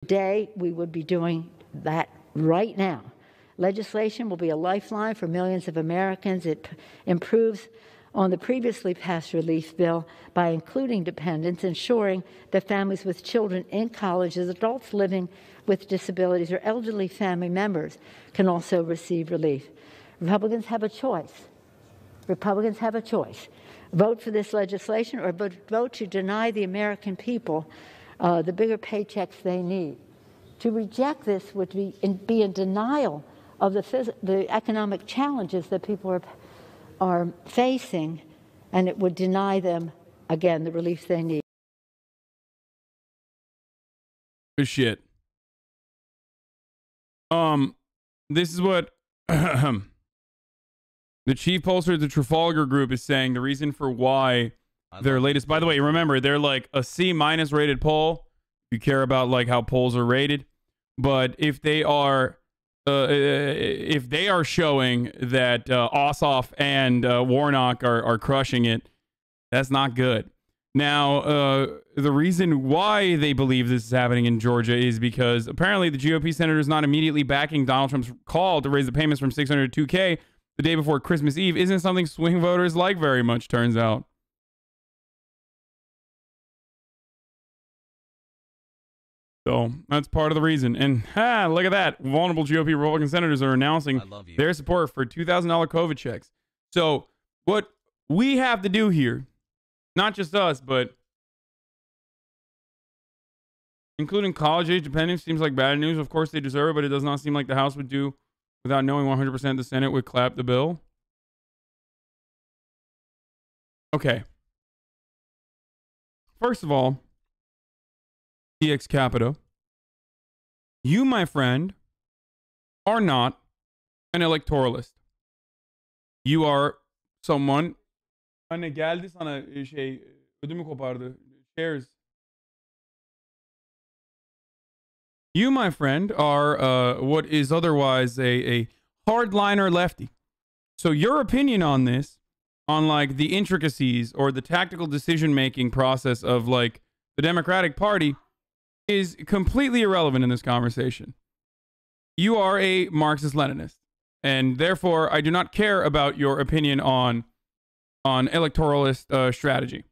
Today, we would be doing that right now. Legislation will be a lifeline for millions of Americans. It improves on the previously passed relief bill by including dependents, ensuring that families with children in colleges, adults living with disabilities, or elderly family members can also receive relief. Republicans have a choice. Republicans have a choice. Vote for this legislation or vote to deny the American people the bigger paychecks they need. To reject this would be in denial of the economic challenges that people are facing, and it would deny them, again, the relief they need. Good shit. This is what the chief pollster of the Trafalgar Group is saying. The reason for why their latest, by the way, remember, they're like a C- rated poll. You care about like how polls are rated, but if they are showing that Ossoff and Warnock are crushing it, that's not good. Now, the reason why they believe this is happening in Georgia is because apparently the GOP senator is not immediately backing Donald Trump's call to raise the payments from $600 to $2K the day before Christmas Eve isn't something swing voters like very much, turns out. So that's part of the reason. And look at that. Vulnerable GOP Republican senators are announcing their support for $2,000 COVID checks. So what we have to do here, not just us, but including college-age dependents, seems like bad news. Of course they deserve it, but it does not seem like the House would do without knowing 100% the Senate would clap the bill. Okay. First of all, ex capita, you, my friend, are not an electoralist. You are someone. Anne geldi sana ödümü kopardı. Shares. You, my friend, are what is otherwise a hardliner lefty. So your opinion on this, on like the intricacies or the tactical decision-making process of like the Democratic Party, is completely irrelevant in this conversation. You are a Marxist-Leninist, and therefore I do not care about your opinion on electoralist strategy.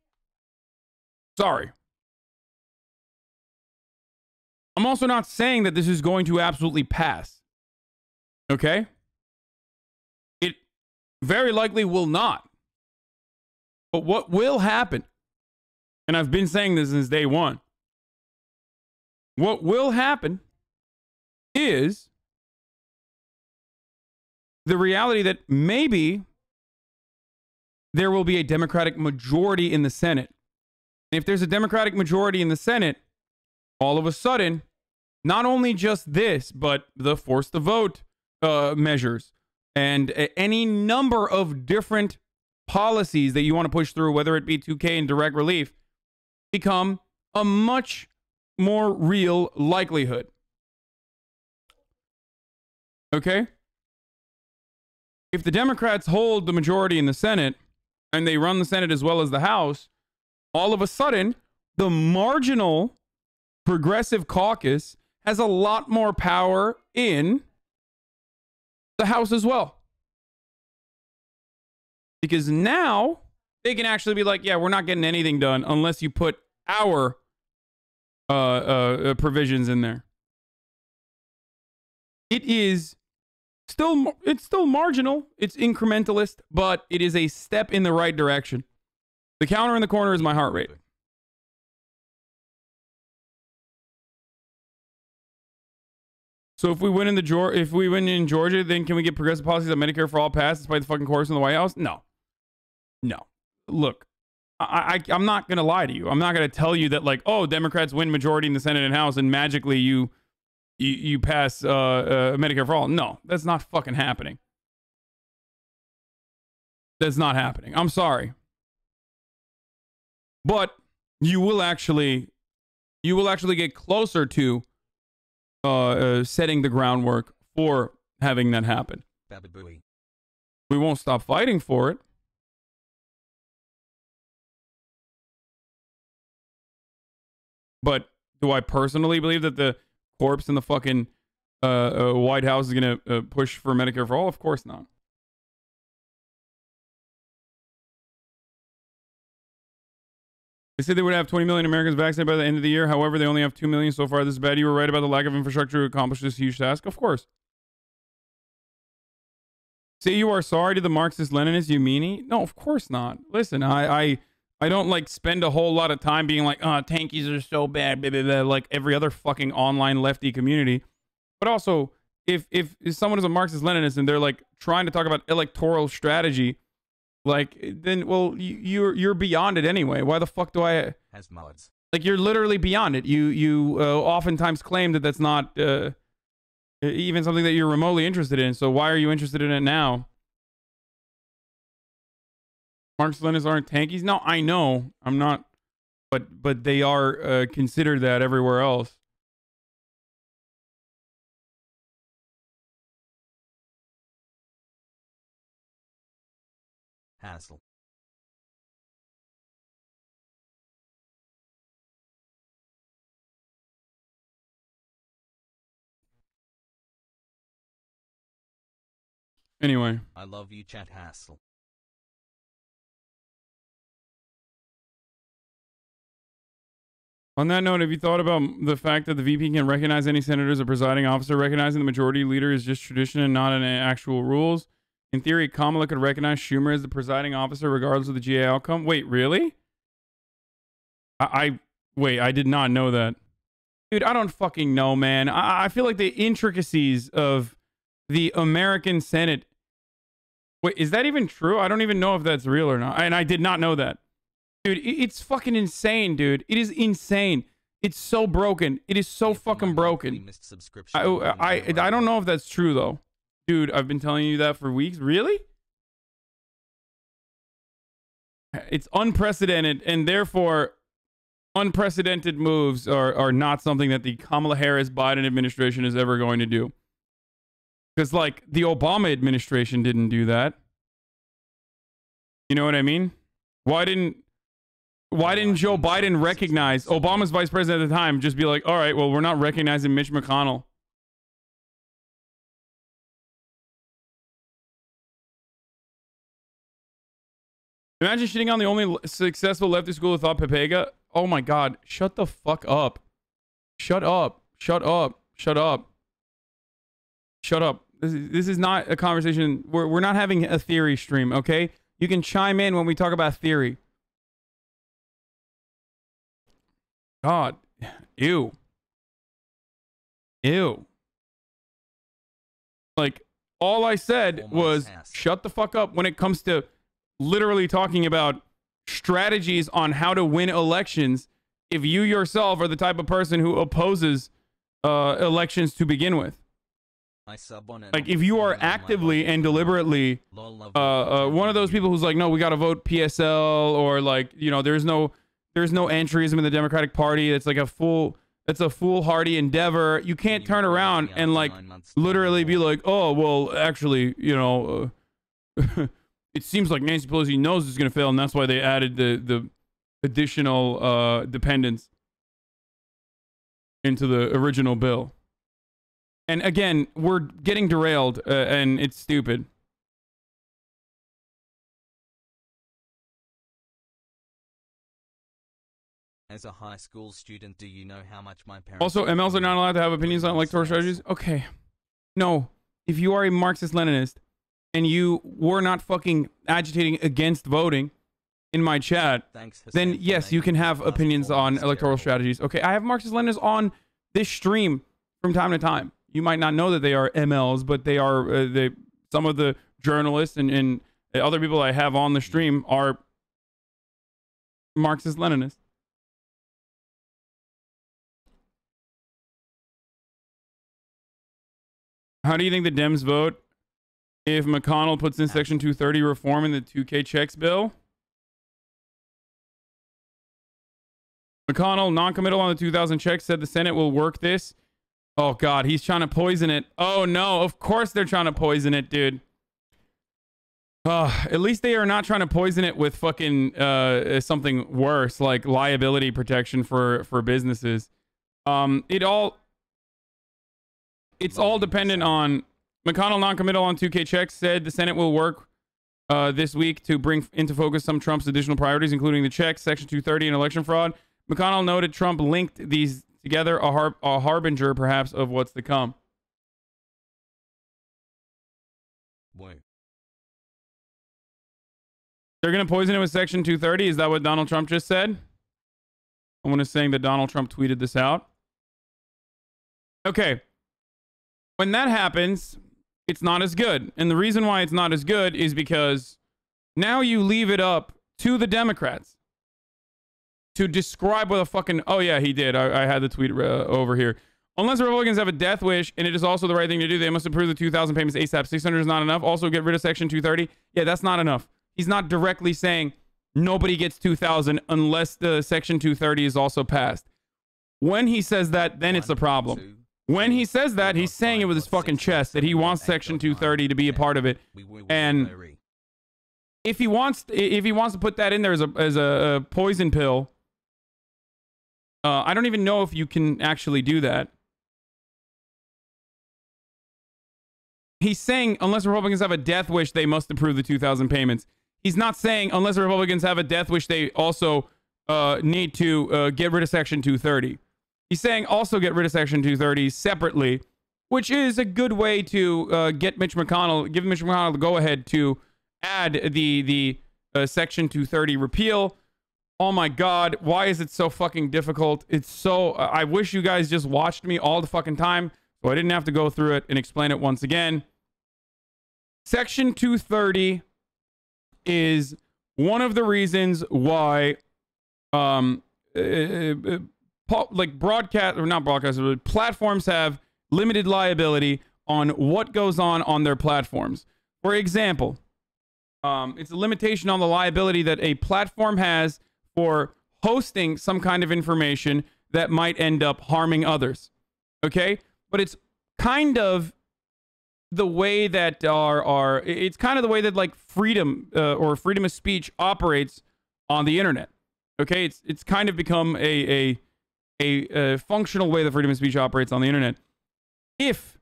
Sorry. I'm also not saying that this is going to absolutely pass. Okay? It very likely will not. But what will happen, and I've been saying this since day one, what will happen is the reality that maybe there will be a Democratic majority in the Senate. And if there's a Democratic majority in the Senate, all of a sudden, not only just this, but the force to vote measures and any number of different policies that you want to push through, whether it be 2K and direct relief, become a much more real likelihood. Okay? If the Democrats hold the majority in the Senate and they run the Senate as well as the House, all of a sudden, the marginal progressive caucus has a lot more power in the House as well. Because now they can actually be like, yeah, we're not getting anything done unless you put our provisions in there. It's still marginal. It's incrementalist, but it is a step in the right direction. The counter in the corner is my heart rate. So if we win in Georgia, then can we get progressive policies on Medicare for all passed despite the fucking course in the White House? No. Look, I'm not going to lie to you. I'm not going to tell you that like, oh, Democrats win majority in the Senate and House and magically you pass Medicare for all. No, that's not fucking happening. That's not happening. I'm sorry. But you will actually get closer to setting the groundwork for having that happen. We won't stop fighting for it. But do I personally believe that the corpse in the fucking White House is going to push for Medicare for all? Of course not. They said they would have 20 million Americans vaccinated by the end of the year. However, they only have 2 million so far. This is bad. You were right about the lack of infrastructure to accomplish this huge task. Of course. Say you are sorry to the Marxist-Leninists, you meanie? No, of course not. Listen, I don't like spend a whole lot of time being like, tankies are so bad, blah, blah, blah, like every other fucking online lefty community. But also, if someone is a Marxist-Leninist and they're like trying to talk about electoral strategy, like, then, well, you're beyond it anyway. Why the fuck do I... Has mods. Like, you're literally beyond it. You oftentimes claim that that's not even something that you're remotely interested in. So why are you interested in it now? Marxist-Leninists aren't tankies? No, I know. I'm not. But they are considered that everywhere else. Hassle. Anyway. I love you, chat hassle. On that note, have you thought about the fact that the VP can recognize any senator as a presiding officer? Recognizing the majority leader is just tradition and not an actual rules. In theory, Kamala could recognize Schumer as the presiding officer regardless of the GA outcome. Wait, really? Wait, I did not know that. Dude, I don't fucking know, man. I feel like the intricacies of the American Senate... Wait, is that even true? I don't even know if that's real or not. And I did not know that. Dude, it's fucking insane, dude. It is insane. It's so broken. It is so fucking broken. I don't know if that's true, though. Dude, I've been telling you that for weeks. Really? It's unprecedented, and therefore, unprecedented moves are not something that the Kamala Harris-Biden administration is ever going to do. Because, like, the Obama administration didn't do that. You know what I mean? Why didn't Joe Biden recognize Obama's vice president at the time? Just be like, all right, well, we're not recognizing Mitch McConnell. Imagine shitting on the only successful leftist school who thought Pepega. Oh my God. Shut the fuck up. Shut up. Shut up. Shut up. Shut up. This is not a conversation. We're not having a theory stream, okay? You can chime in when we talk about theory. God. Ew. Ew. Like, all I said was shut the fuck up when it comes to literally talking about strategies on how to win elections if you yourself are the type of person who opposes elections to begin with. Like, if you are actively and deliberately one of those people who's like, no, we got to vote PSL, or like, you know, there's no entryism in the Democratic Party. It's like it's a foolhardy endeavor. You can't turn around and like literally be like, oh, well, actually, you know, it seems like Nancy Pelosi knows it's going to fail, and that's why they added the additional dependents into the original bill. And again, we're getting derailed, and it's stupid. As a high school student, do you know how much my parents... Also, MLs are not allowed to have opinions on electoral strategies? Okay. No. If you are a Marxist-Leninist, and you were not fucking agitating against voting in my chat, then yes, you can have opinions on electoral strategies. Okay, I have Marxist-Leninists on this stream from time to time. You might not know that they are MLs, but they are some of the journalists and other people I have on the stream are Marxist-Leninists. How do you think the Dems vote if McConnell puts in Section 230 reform in the 2K checks bill? McConnell, non-committal on the 2000 checks, said the Senate will work this. Oh, God, he's trying to poison it. Oh, no, of course they're trying to poison it, dude. At least they are not trying to poison it with fucking something worse, like liability protection for businesses. it's all dependent on McConnell non-committal on 2K checks said the Senate will work this week to bring into focus some Trump's additional priorities, including the checks, Section 230, and election fraud. McConnell noted Trump linked these together, a harbinger, perhaps, of what's to come. Whoa. They're going to poison it with Section 230? Is that what Donald Trump just said? Someone is saying that Donald Trump tweeted this out. Okay. When that happens, it's not as good. And the reason why it's not as good is because now you leave it up to the Democrats to describe what a fucking... Oh, yeah, he did. I had the tweet over here. Unless Republicans have a death wish, and it is also the right thing to do, they must approve the 2,000 payments ASAP. 600 is not enough. Also, get rid of Section 230. Yeah, that's not enough. He's not directly saying nobody gets 2,000 unless the Section 230 is also passed. When he says that, then it's a problem. When he says that, he's saying it with his fucking chest that he wants Section 230 to be a part of it. And if he wants to put that in there as a poison pill, I don't even know if you can actually do that. He's saying unless Republicans have a death wish, they must approve the 2,000 payments. He's not saying unless the Republicans have a death wish, they also need to get rid of Section 230. He's saying also get rid of Section 230 separately, which is a good way to give Mitch McConnell the go-ahead to add the Section 230 repeal. Oh my God, why is it so fucking difficult? It's so... I wish you guys just watched me all the fucking time so I didn't have to go through it and explain it once again. Section 230 is one of the reasons why platforms have limited liability on what goes on their platforms. For example, it's a limitation on the liability that a platform has for hosting some kind of information that might end up harming others. Okay? But it's kind of the way that it's kind of the way that like freedom or freedom of speech operates on the internet. Okay, it's kind of become a functional way that freedom of speech operates on the internet. If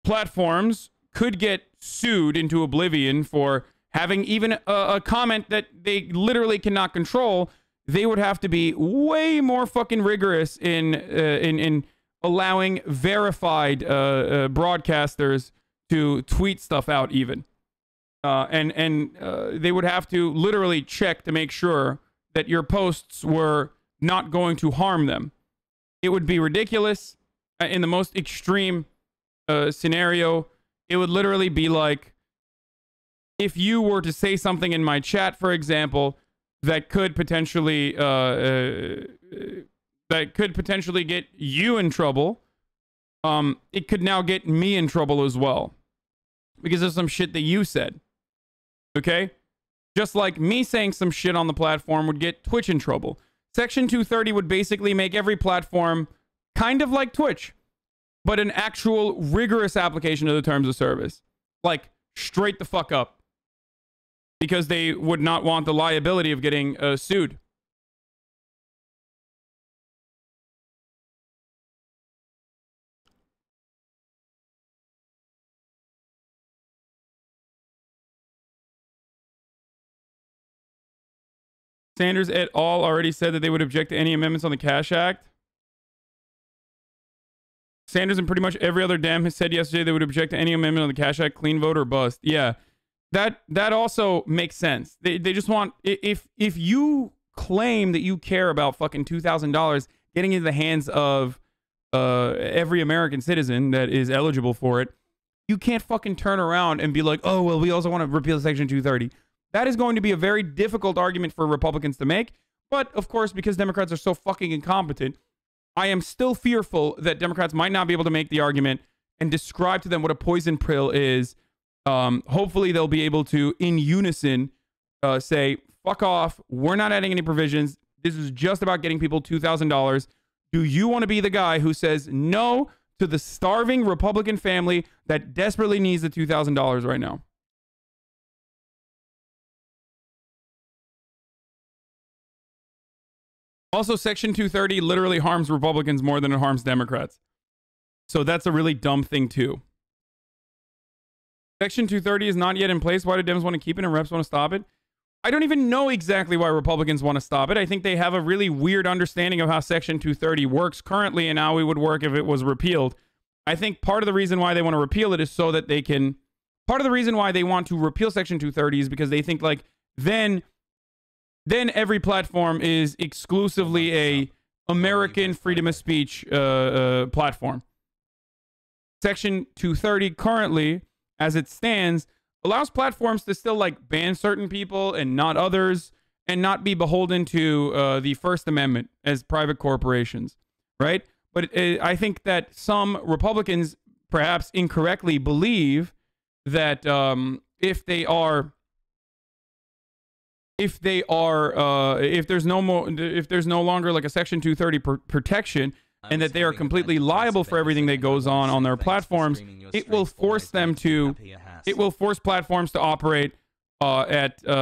platforms could get sued into oblivion for having even a comment that they literally cannot control, they would have to be way more fucking rigorous in allowing verified broadcasters to tweet stuff out even. And they would have to literally check to make sure that your posts were not going to harm them. It would be ridiculous. In the most extreme scenario, it would literally be like if you were to say something in my chat, for example, that could potentially get you in trouble. It could now get me in trouble as well because of some shit that you said. Okay? Just like me saying some shit on the platform would get Twitch in trouble. Section 230 would basically make every platform kind of like Twitch, but an actual rigorous application of the terms of service. Like, straight the fuck up. Because they would not want the liability of getting sued. Sanders et al. Already said that they would object to any amendments on the Cash Act. Sanders and pretty much every other Dem has said yesterday they would object to any amendment on the Cash Act, clean vote or bust. Yeah, that also makes sense. They just want, if you claim that you care about fucking $2,000 getting into the hands of every American citizen that is eligible for it, you can't fucking turn around and be like, oh, well, we also want to repeal Section 230. That is going to be a very difficult argument for Republicans to make. But, of course, because Democrats are so fucking incompetent, I am still fearful that Democrats might not be able to make the argument and describe to them what a poison pill is. Hopefully, they'll be able to, in unison, say, fuck off. We're not adding any provisions. This is just about getting people $2,000. Do you want to be the guy who says no to the starving Republican family that desperately needs the $2,000 right now? Also, Section 230 literally harms Republicans more than it harms Democrats. So that's a really dumb thing too. Section 230 is not yet in place. Why do Dems want to keep it and reps want to stop it? I don't even know exactly why Republicans want to stop it. I think they have a really weird understanding of how Section 230 works currently and how it would work if it was repealed. I think part of the reason why they want to repeal it is so that they can... Part of the reason why they want to repeal Section 230 is because they think, like, then every platform is exclusively a American freedom of speech platform. Section 230 currently, as it stands, allows platforms to still like ban certain people and not others, and not be beholden to the First Amendment as private corporations, right? But I think that some Republicans perhaps incorrectly believe that if there's no longer like a Section 230 protection, and that they are completely liable for everything that goes on their platforms, it will force them to, it will force platforms to operate operate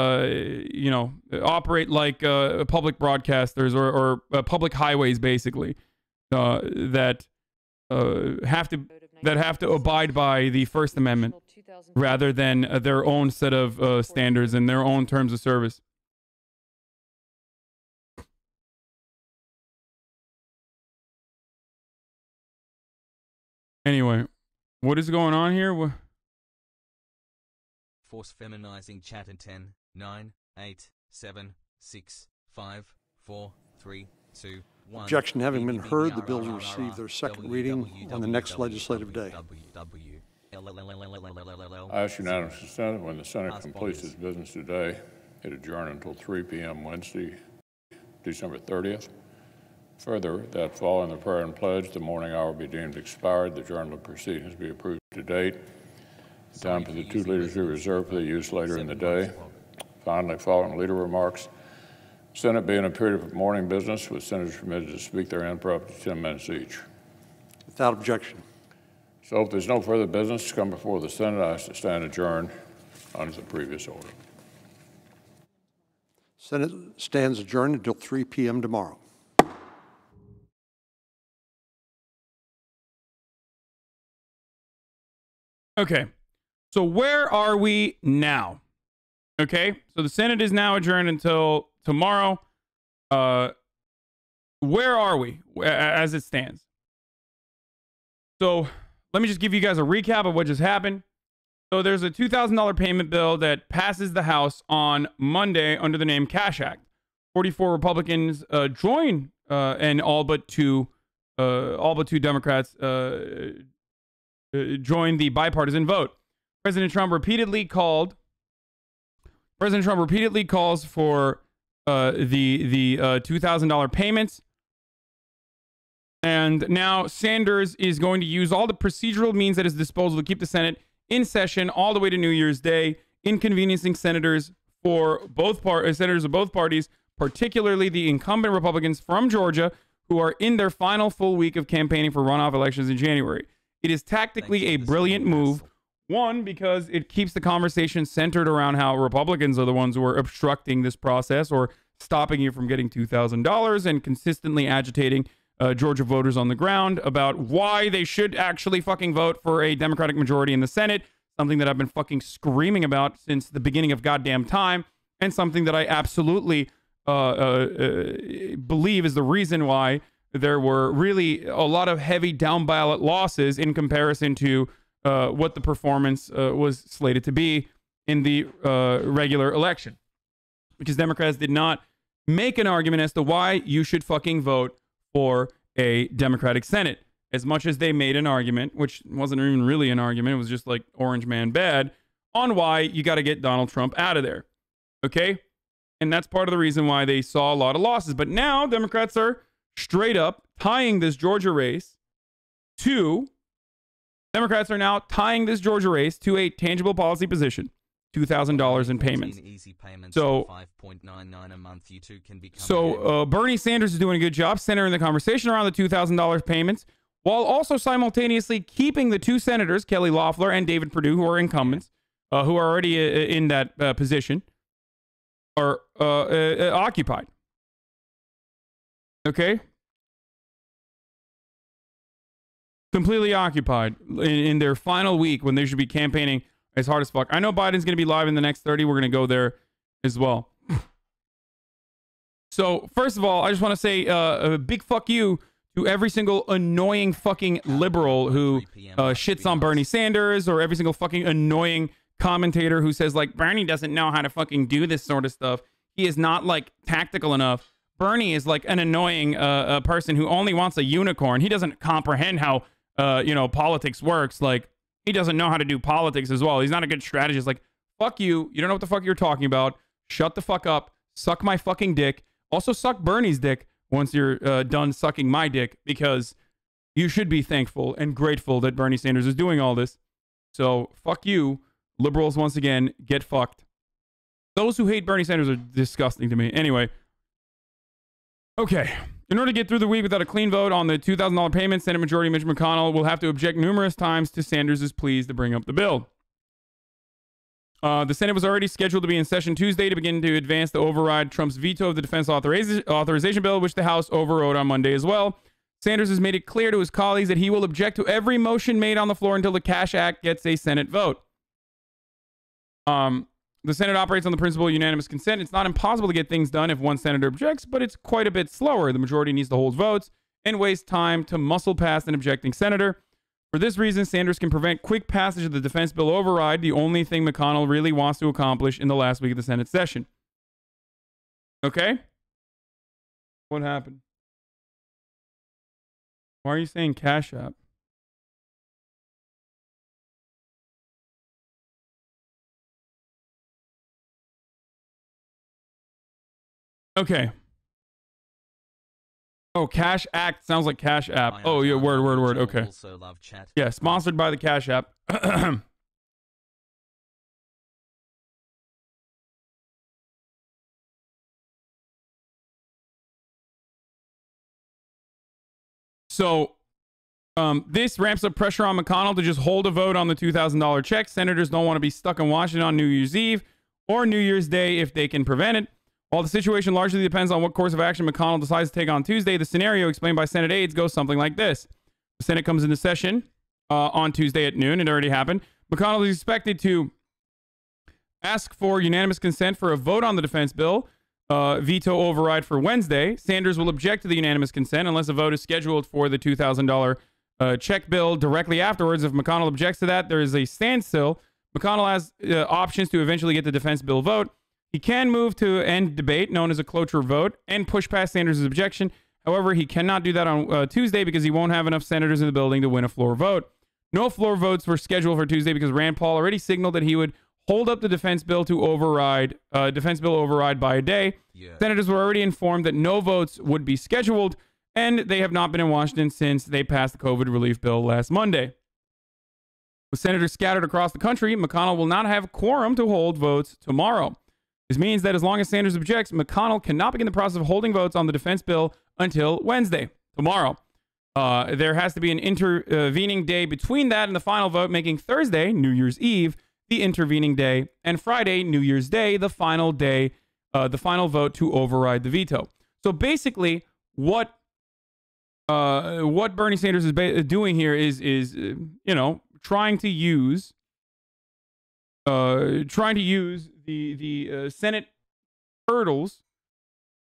like public broadcasters or public highways, basically, that have to abide by the First Amendment rather than their own set of standards and their own terms of service. Anyway, what is going on here? Force feminizing chat in 10, 9, 8, 7, 6, 5, 4, 3, 2, 1. Objection having been heard, the bills will receive their second reading on the next legislative day. I ask unanimous consent when the Senate completes its business today, it adjourn until 3 p.m. Wednesday, December 30th. Further, that following the prayer and pledge, the morning hour be deemed expired, the journal of proceedings be approved to date. The time for the two leaders be reserved for the use later in the day. Finally, following leader remarks, Senate be in a period of morning business with senators permitted to speak therein for up to 10 minutes each. Without objection. So if there's no further business to come before the Senate, I ask to stand adjourned under the previous order. Senate stands adjourned until 3 p.m. tomorrow. Okay, so where are we now? Okay, so the Senate is now adjourned until tomorrow. Where are we as it stands? So let me just give you guys a recap of what just happened. So there's a $2,000 payment bill that passes the House on Monday under the name Cash Act. 44 Republicans join, and all but two Democrats joined the bipartisan vote. President Trump repeatedly calls for the $2,000 payments. And now Sanders is going to use all the procedural means at his disposal to keep the Senate in session all the way to New Year's Day, inconveniencing senators for senators of both parties, particularly the incumbent Republicans from Georgia, who are in their final full week of campaigning for runoff elections in January. It is tactically a brilliant move. One, because it keeps the conversation centered around how Republicans are the ones who are obstructing this process or stopping you from getting $2,000 and consistently agitating Georgia voters on the ground about why they should actually fucking vote for a Democratic majority in the Senate, something that I've been fucking screaming about since the beginning of goddamn time, and something that I absolutely believe is the reason why there were really a lot of heavy down ballot losses in comparison to what the performance was slated to be in the regular election, because Democrats did not make an argument as to why you should fucking vote for a Democratic Senate, as much as they made an argument, which wasn't even really an argument. It was just like Orange Man bad, on why you got to get Donald Trump out of there. Okay. And that's part of the reason why they saw a lot of losses. But now Democrats are straight up tying this Georgia race to Democrats are now tying this Georgia race to a tangible policy position, $2,000 in payments. So, Bernie Sanders is doing a good job centering the conversation around the $2,000 payments, while also simultaneously keeping the two senators, Kelly Loeffler and David Perdue, who are incumbents, who are already in that position, are occupied. Okay? completely occupied in their final week when they should be campaigning as hard as fuck. I know Biden's going to be live in the next 30. We're going to go there as well. So, first of all, I just want to say a big fuck you to every single annoying fucking liberal who shits on Bernie Sanders, or every single fucking annoying commentator who says, like, Bernie doesn't know how to fucking do this sort of stuff. He is not, like, tactical enough. Bernie is, like, an annoying person who only wants a unicorn. He doesn't comprehend how, politics works. Like, he doesn't know how to do politics as well. He's not a good strategist. Like, fuck you. You don't know what the fuck you're talking about. Shut the fuck up. Suck my fucking dick. Also, suck Bernie's dick once you're done sucking my dick, because you should be thankful and grateful that Bernie Sanders is doing all this. So, fuck you. Liberals, once again, get fucked. Those who hate Bernie Sanders are disgusting to me. Anyway. Okay. In order to get through the week without a clean vote on the $2,000 payment, Senate Majority Mitch McConnell will have to object numerous times to Sanders' pleas to bring up the bill. The Senate was already scheduled to be in session Tuesday to begin to advance the override Trump's veto of the defense authorization bill, which the House overrode on Monday as well. Sanders has made it clear to his colleagues that he will object to every motion made on the floor until the Cash Act gets a Senate vote. The Senate operates on the principle of unanimous consent. It's not impossible to get things done if one senator objects, but it's quite a bit slower. The majority needs to hold votes and waste time to muscle past an objecting senator. For this reason, Sanders can prevent quick passage of the defense bill override, the only thing McConnell really wants to accomplish in the last week of the Senate session. Okay? What happened? Why are you saying Cash App? Okay. Oh, Cash Act sounds like Cash App. Oh, yeah, word. Okay. Yeah, sponsored by the Cash App. So, this ramps up pressure on McConnell to just hold a vote on the $2,000 check. Senators don't want to be stuck in Washington on New Year's Eve or New Year's Day if they can prevent it. While the situation largely depends on what course of action McConnell decides to take on Tuesday, the scenario explained by Senate aides goes something like this. The Senate comes into session on Tuesday at noon. It already happened. McConnell is expected to ask for unanimous consent for a vote on the defense bill, veto override for Wednesday. Sanders will object to the unanimous consent unless a vote is scheduled for the $2,000 check bill directly afterwards. If McConnell objects to that, there is a standstill. McConnell has options to eventually get the defense bill vote. He can move to end debate, known as a cloture vote, and push past Sanders' objection. However, he cannot do that on Tuesday because he won't have enough senators in the building to win a floor vote. No floor votes were scheduled for Tuesday because Rand Paul already signaled that he would hold up the defense bill override by a day. Yeah. Senators were already informed that no votes would be scheduled, and they have not been in Washington since they passed the COVID relief bill last Monday. With senators scattered across the country, McConnell will not have quorum to hold votes tomorrow. This means that as long as Sanders objects, McConnell cannot begin the process of holding votes on the defense bill until Wednesday, tomorrow. There has to be an intervening day between that and the final vote, making Thursday, New Year's Eve, the intervening day, and Friday, New Year's Day, the final day, the final vote to override the veto. So basically, what Bernie Sanders is doing here is trying to use the Senate hurdles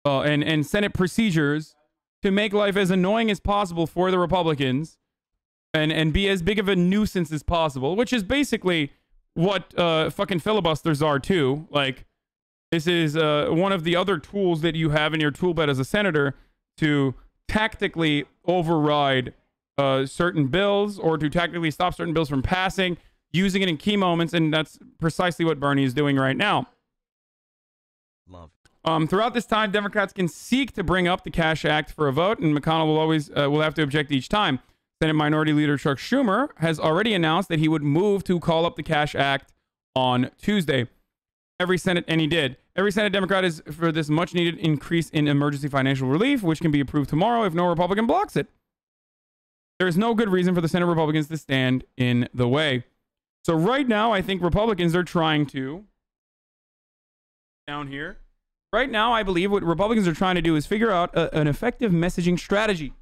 and Senate procedures to make life as annoying as possible for the Republicans and be as big of a nuisance as possible, which is basically what fucking filibusters are too. Like, this is one of the other tools that you have in your tool belt as a senator to tactically override certain bills or to tactically stop certain bills from passing, using it in key moments, and that's precisely what Bernie is doing right now. Throughout this time, Democrats can seek to bring up the Cash Act for a vote, and McConnell will always will have to object each time. Senate Minority Leader Chuck Schumer has already announced that he would move to call up the Cash Act on Tuesday. Every Senate Democrat is for this much-needed increase in emergency financial relief, which can be approved tomorrow if no Republican blocks it. There is no good reason for the Senate Republicans to stand in the way. So right now, I think Republicans are trying to, down here, right now, I believe what Republicans are trying to do is figure out an effective messaging strategy.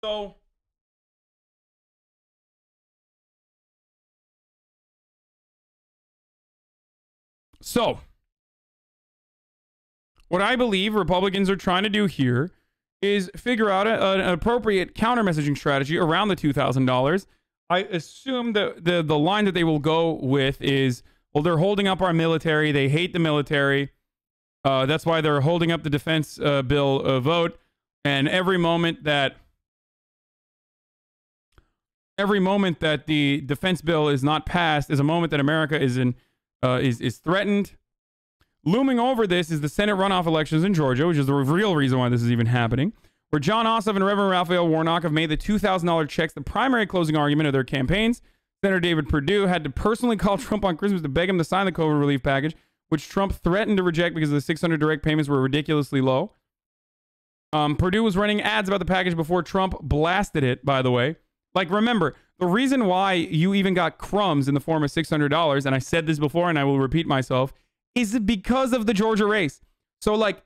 So, what I believe Republicans are trying to do here is figure out an appropriate counter messaging strategy around the $2,000. I assume that the line that they will go with is, well, they're holding up our military. They hate the military. That's why they're holding up the defense bill vote. And every moment that the defense bill is not passed is a moment that America is threatened. Looming over this is the Senate runoff elections in Georgia, which is the real reason why this is even happening, where Jon Ossoff and Reverend Raphael Warnock have made the $2,000 checks the primary closing argument of their campaigns. Senator David Perdue had to personally call Trump on Christmas to beg him to sign the COVID relief package, which Trump threatened to reject because the 600 direct payments were ridiculously low. Perdue was running ads about the package before Trump blasted it, by the way. Like, remember, the reason why you even got crumbs in the form of $600, and I said this before and I will repeat myself, is because of the Georgia race. So, like,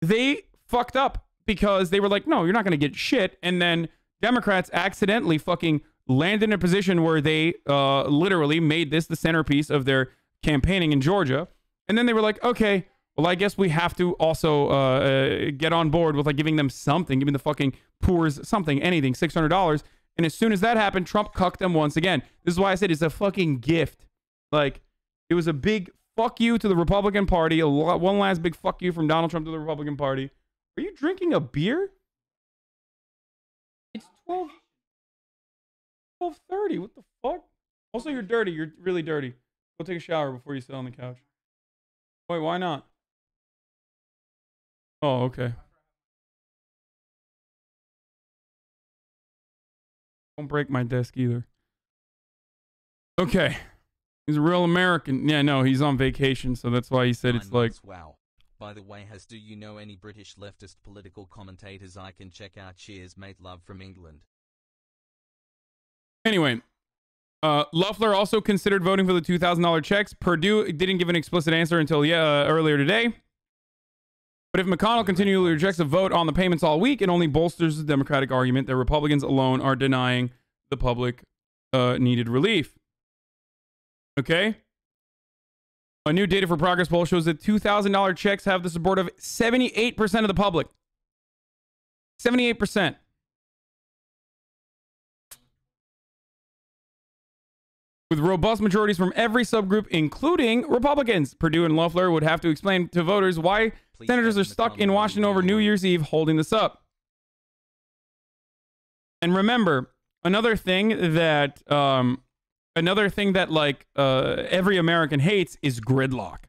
they fucked up because they were like, no, you're not going to get shit. And then Democrats accidentally fucking landed in a position where they literally made this the centerpiece of their campaigning in Georgia. And then they were like, okay, well, I guess we have to also get on board with, like, giving them something, giving the fucking poors something, anything, $600. And as soon as that happened, Trump cucked them once again. This is why I said it's a fucking gift. Like, it was a big fuck you to the Republican Party. One last big fuck you from Donald Trump to the Republican Party. Are you drinking a beer? It's 12:30. What the fuck? Also, you're dirty. You're really dirty. Go take a shower before you sit on the couch. Wait, why not? Oh, okay. Don't break my desk either. Okay. He's a real American. Yeah, no, he's on vacation, so that's why he said it's like... Wow. By the way, do you know any British leftist political commentators I can check out? Cheers, mate. Love from England. Anyway, Loeffler also considered voting for the $2,000 checks. Perdue didn't give an explicit answer until earlier today. But if McConnell continually rejects a vote on the payments all week, it only bolsters the Democratic argument that Republicans alone are denying the public needed relief. Okay? A new Data for Progress poll shows that $2,000 checks have the support of 78% of the public. 78%. With robust majorities from every subgroup, including Republicans. Perdue and Loeffler would have to explain to voters why senators are stuck in Washington over New Year's Eve holding this up. And remember, another thing that like every American hates is gridlock.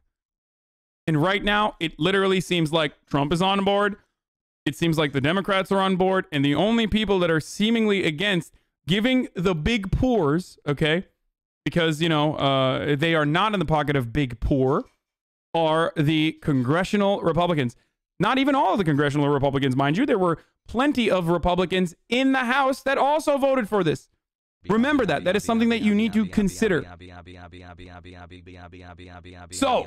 And right now, it literally seems like Trump is on board. It seems like the Democrats are on board. And the only people that are seemingly against giving the big poors, okay, because, you know, they are not in the pocket of big poor, are the congressional Republicans. Not even all of the congressional Republicans, mind you. There were plenty of Republicans in the House that also voted for this. Remember that. That is something that you need to consider. So,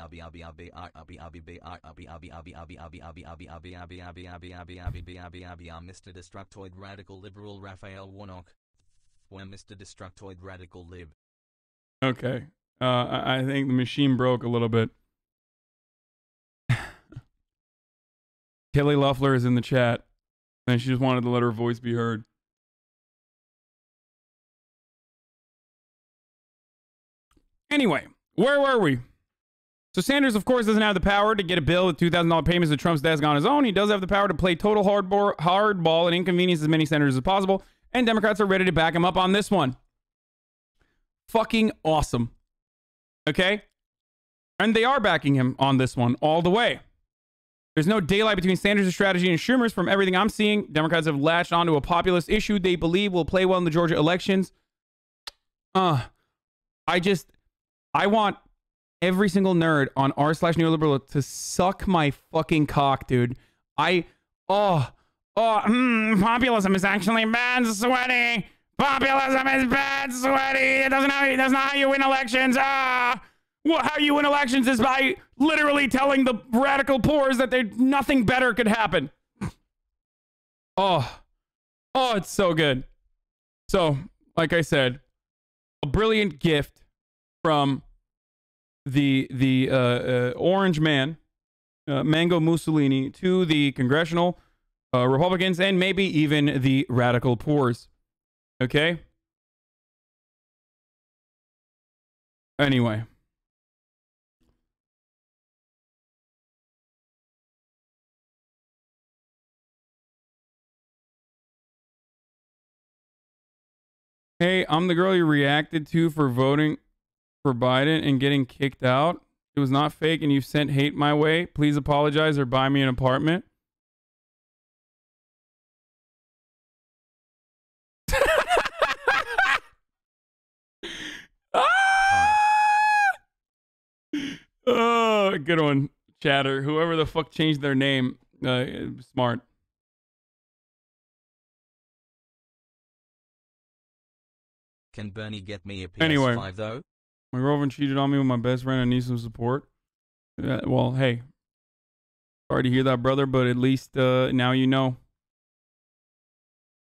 Mr. Destructoid Radical Liberal Raphael Warnock. Where Mr. Destructoid Radical Lib. Okay. I think the machine broke a little bit. Kelly Loeffler is in the chat, and she just wanted to let her voice be heard. Anyway, where were we? So Sanders, of course, doesn't have the power to get a bill with $2,000 payments to Trump's desk on his own. He does have the power to play total hardball and inconvenience as many senators as possible, and Democrats are ready to back him up on this one. Fucking awesome. Okay? And they are backing him on this one all the way. There's no daylight between Sanders' strategy and Schumer's. From everything I'm seeing, Democrats have latched onto a populist issue they believe will play well in the Georgia elections. I want every single nerd on r/neoliberal to suck my fucking cock, dude. Populism is actually bad, sweaty. Populism is bad, sweaty. That's not how you win elections. Well, how you win elections is by literally telling the radical poors that nothing better could happen. Oh, it's so good. So, like I said, a brilliant gift from the orange man, Mango Mussolini, to the congressional Republicans and maybe even the radical poors. Okay? Anyway. Hey, I'm the girl you reacted to for voting for Biden and getting kicked out. It was not fake and you sent hate my way. Please apologize or buy me an apartment. Oh, good one, chatter. Whoever the fuck changed their name, smart. Can Bernie get me a PS5 Anyway, though? My girlfriend cheated on me with my best friend. I need some support. Well, hey, sorry to hear that, brother, but at least now you know.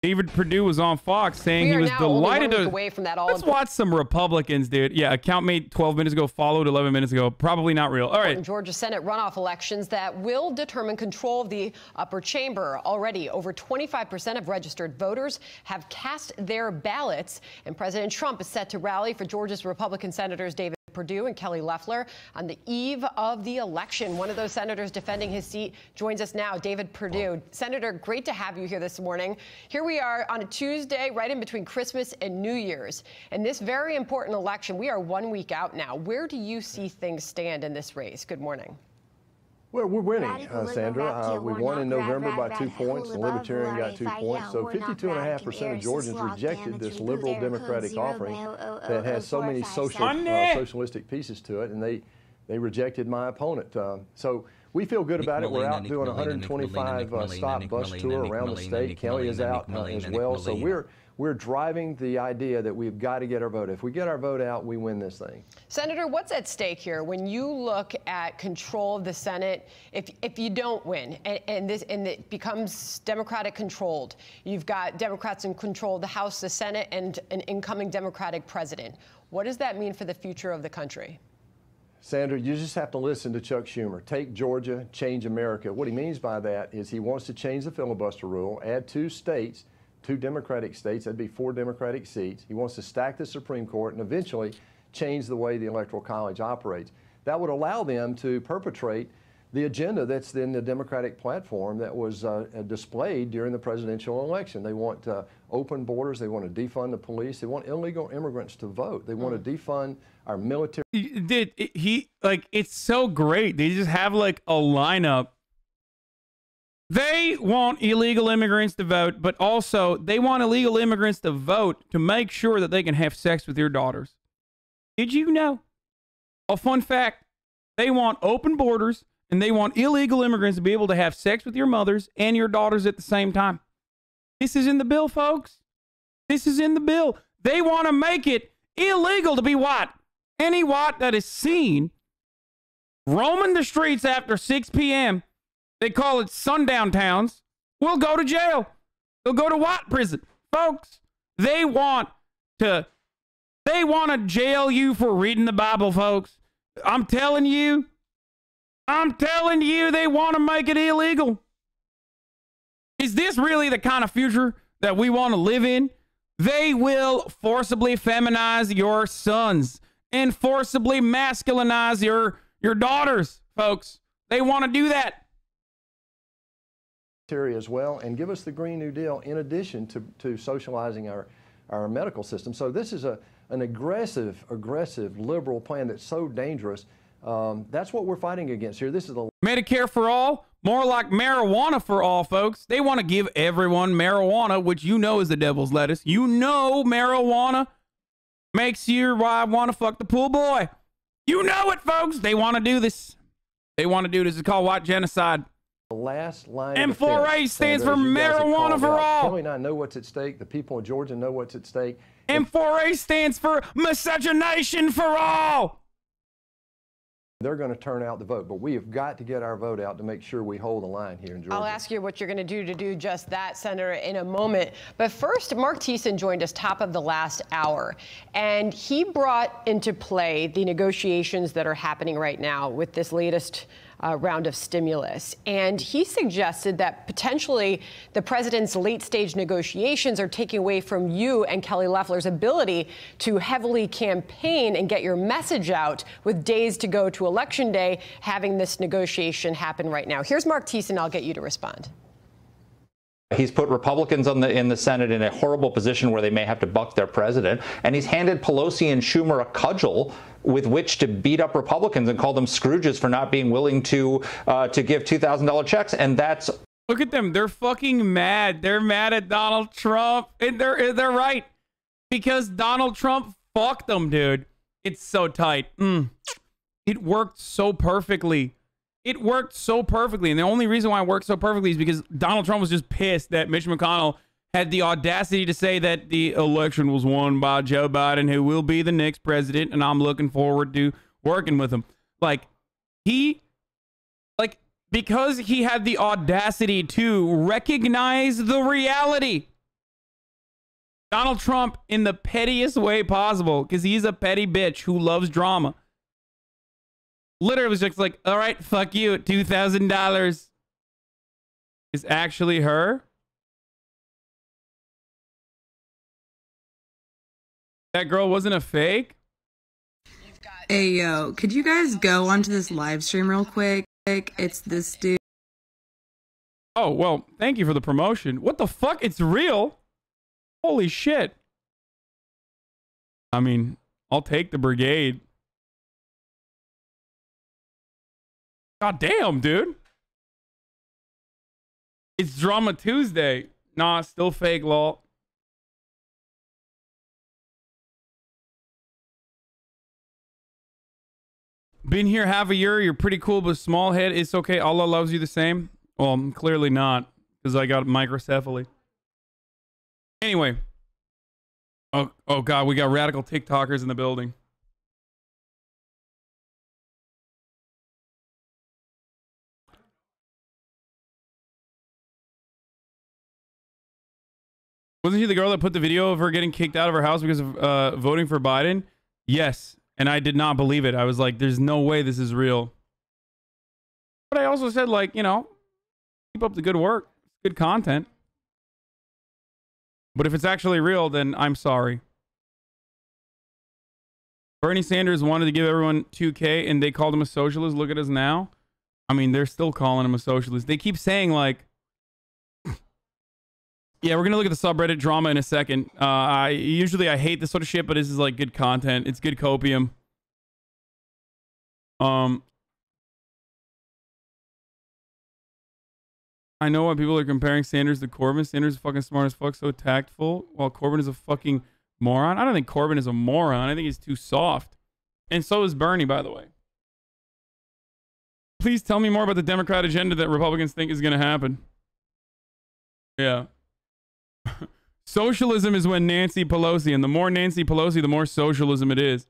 David Perdue was on Fox saying he was delighted to. Away from that Let's watch some Republicans, dude. Yeah, account made 12 minutes ago, followed 11 minutes ago. Probably not real. All right. Georgia Senate runoff elections that will determine control of the upper chamber. Already, over 25% of registered voters have cast their ballots, and President Trump is set to rally for Georgia's Republican senators David Perdue and Kelly Loeffler on the eve of the election. One of those senators defending his seat joins us now, David Perdue. Senator, great to have you here this morning. Here we are on a Tuesday, right in between Christmas and New Year's. And this very important election, we are 1 week out now. Where do you see things stand in this race? Good morning. Well, we're winning, Sandra. We won in November by 2 points. The Libertarian got 2 points. So 52.5% of Georgians rejected this liberal Democratic offering that has so many socialistic pieces to it, and they rejected my opponent. So we feel good about it. We're out doing a 125 stop bus tour around the state. Kelly is out as well. So we're driving the idea that we've got to get our vote. If we get our vote out, we win this thing. Senator, what's at stake here when you look at control of the Senate? If you don't win and it becomes Democratic controlled, you've got Democrats in control of the House, the Senate, and an incoming Democratic president. What does that mean for the future of the country? Sandra, you just have to listen to Chuck Schumer. Take Georgia, change America. What he means by that is he wants to change the filibuster rule, add 2 states, 2 Democratic states, that'd be 4 Democratic seats. He wants to stack the Supreme Court and eventually change the way the Electoral College operates. That would allow them to perpetrate the agenda that's in the Democratic platform that was displayed during the presidential election. They want open borders. They want to defund the police. They want illegal immigrants to vote. They want to defund our military. It's so great. They just have like a lineup. They want illegal immigrants to vote, but also they want illegal immigrants to vote to make sure that they can have sex with your daughters. Did you know? A fun fact, they want open borders and they want illegal immigrants to be able to have sex with your mothers and your daughters at the same time. This is in the bill, folks. This is in the bill. They want to make it illegal to be white. Any white that is seen roaming the streets after 6 p.m., they call it sundown towns, will go to jail. They'll go to white prison. Folks, they want to jail you for reading the Bible, folks. I'm telling you, they want to make it illegal. Is this really the kind of future that we want to live in? They will forcibly feminize your sons and forcibly masculinize your daughters, folks. They want to do that. As well, and give us the Green New Deal in addition to socializing our medical system. So this is an aggressive liberal plan that's so dangerous. That's what we're fighting against here. This is the Medicare for all, more like marijuana for all, folks. They want to give everyone marijuana, which you know is the devil's lettuce. You know marijuana makes your wife want to fuck the pool boy. You know it, folks. They want to do this. They want to do this. It's called white genocide. The last line. M4A stands for marijuana for all. Kelly and I know what's at stake. The people of Georgia know what's at stake. M4A stands for miscegenation for all. they're going to turn out the vote. But we have got to get our vote out to make sure we hold the line here in Georgia. I'll ask you what you're going to do just that, Senator, in a moment. But first, Mark Thiessen joined us top of the last hour, and he brought into play the negotiations that are happening right now with this latest round of stimulus. And he suggested that potentially the president's late-stage negotiations are taking away from you and Kelly Loeffler's ability to heavily campaign and get your message out with days to go to Election Day, having this negotiation happen right now. Here's Mark Thiessen. I'll get you to respond. He's put Republicans in the Senate in a horrible position where they may have to buck their president, and he's handed Pelosi and Schumer a cudgel with which to beat up Republicans and call them Scrooges for not being willing to give $2,000 checks. And that's, look at them. They're fucking mad. They're mad at Donald Trump, and they're right, because Donald Trump fucked them, dude. It's so tight. It worked so perfectly. It worked so perfectly. And the only reason why it worked so perfectly is because Donald Trump was just pissed that Mitch McConnell had the audacity to say that the election was won by Joe Biden, who will be the next president, and I'm looking forward to working with him. Because he had the audacity to recognize the reality. Donald Trump, in the pettiest way possible, because he's a petty bitch who loves drama, literally was just like, all right, fuck you, $2,000 is actually her. That girl wasn't a fake. Hey, yo, could you guys go onto this live stream real quick? It's this dude. Oh, well, thank you for the promotion. What the fuck? It's real? Holy shit. I mean, I'll take the brigade. God damn, dude. It's Drama Tuesday. Nah, still fake, lol. Been here half a year. You're pretty cool, but small head. It's okay. Allah loves you the same. Well, clearly not, because I got microcephaly. Anyway. Oh God, we got radical TikTokers in the building. Wasn't she the girl that put the video of her getting kicked out of her house because of voting for Biden? Yes. And I did not believe it. I was like, there's no way this is real. But I also said, like, you know, keep up the good work. Good content. But if it's actually real, then I'm sorry. Bernie Sanders wanted to give everyone $2K and they called him a socialist. Look at us now. I mean, they're still calling him a socialist. They keep saying, like, yeah, we're going to look at the subreddit drama in a second. I hate this sort of shit, but this is like good content. It's good copium. I know why people are comparing Sanders to Corbyn. Sanders is fucking smart as fuck, so tactful, while Corbyn is a fucking moron. I don't think Corbyn is a moron. I think he's too soft. And so is Bernie, by the way. Please tell me more about the Democrat agenda that Republicans think is going to happen. Yeah. Socialism is when Nancy Pelosi, and the more Nancy Pelosi, the more socialism it is.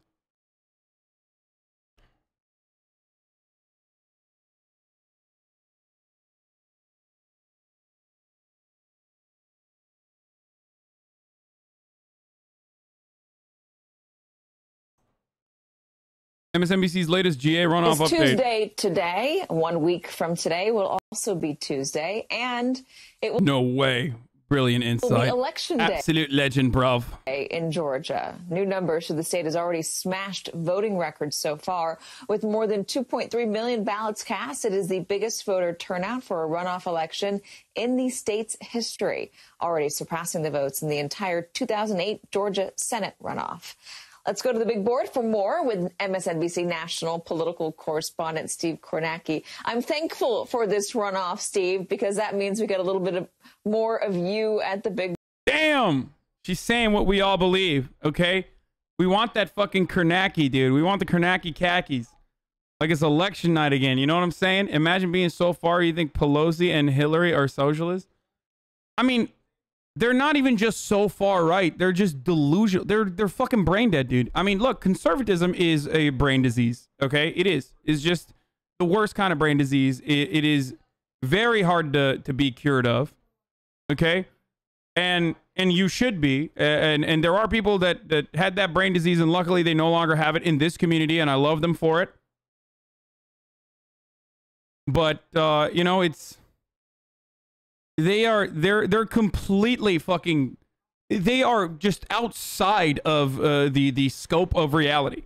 MSNBC's latest GA runoff update. Tuesday today, 1 week from today, will also be Tuesday, and it will. No way. Brilliant insight. Election day. Absolute legend, bruv. In Georgia. New numbers show the state has already smashed voting records so far. With more than 2.3 million ballots cast, it is the biggest voter turnout for a runoff election in the state's history, already surpassing the votes in the entire 2008 Georgia Senate runoff. Let's go to the big board for more with MSNBC national political correspondent Steve Kornacki. I'm thankful for this runoff, Steve, because that means we get a little bit more of you at the big. Damn! She's saying what we all believe, okay? We want that fucking Kornacki, dude. We want the Kornacki khakis. Like it's election night again. You know what I'm saying? Imagine being so far you think Pelosi and Hillary are socialists. I mean, they're not even just so far right. They're just delusional. They're fucking brain dead, dude. I mean, look, conservatism is a brain disease. Okay, it is. It's just the worst kind of brain disease. It is very hard to be cured of. Okay, and you should be. And there are people that had that brain disease, and luckily they no longer have it in this community, and I love them for it. But you know, it's. They're completely fucking, they are just outside of the scope of reality.